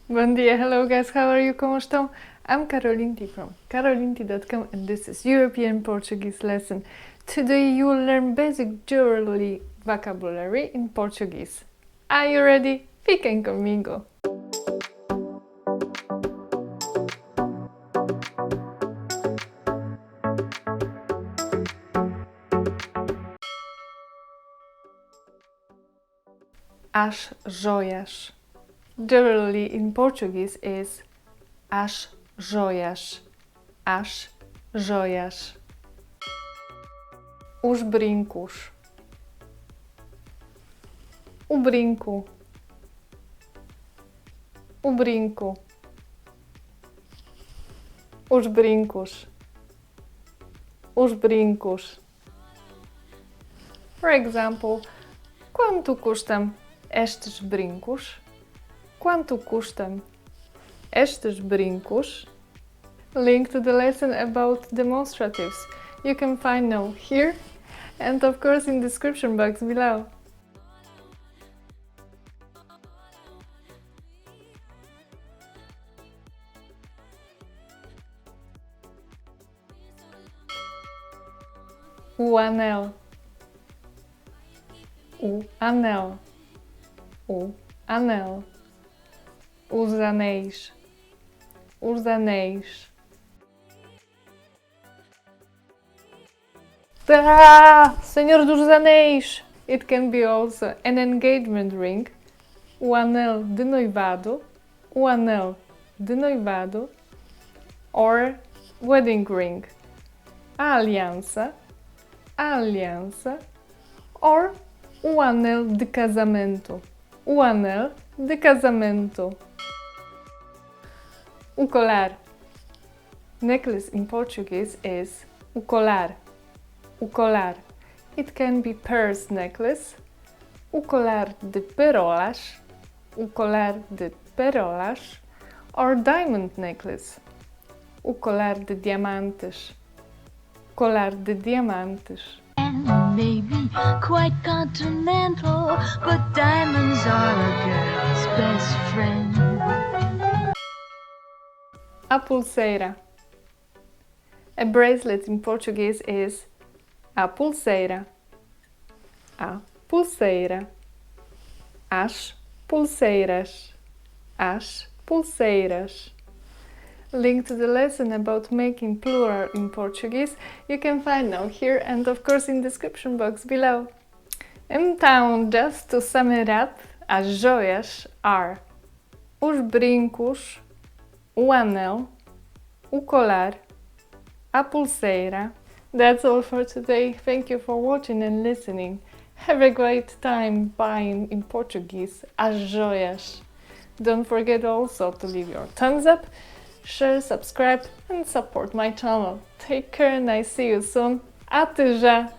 Bom dia, hello guys, how are you? ¿Cómo estão? I'm Karolinti from karolinti.com and this is European Portuguese lesson. Today you will learn basic jewelry vocabulary in Portuguese. Are you ready? Fiquem comigo! As jóias. Jewelry in Portuguese is as jóias. As jóias. Os brincos. O brinco. O brinco. Os brincos. Os brincos. For example, quanto custam estes brincos? Quanto custam estes brincos? Link to the lesson about demonstratives you can find now here and of course in the description box below. O anel. O anel. O anel. Os anéis. Os anéis. Senhor dos Anéis! It can be also an engagement ring, o anel de noivado, o anel de noivado, or wedding ring, a aliança, or o anel de casamento, o anel de casamento. O colar. Necklace in Portuguese is o colar. O colar. It can be pearls necklace, o colar de pérolas, o colar de pérolas, or diamond necklace, o colar de diamantes, colar de diamantes. And maybe quite continental, but diamonds are a girl's best friend. A pulseira. A bracelet in Portuguese is a pulseira. A pulseira. As pulseiras. As pulseiras. Link to the lesson about making plural in Portuguese you can find now here and of course in the description box below. Então, just to sum it up, as joias are os brincos, o anel, o colar, a pulseira. That's all for today. Thank you for watching and listening. Have a great time buying in Portuguese as joias. Don't forget also to leave your thumbs up, share, subscribe and support my channel. Take care and I see you soon. Até já!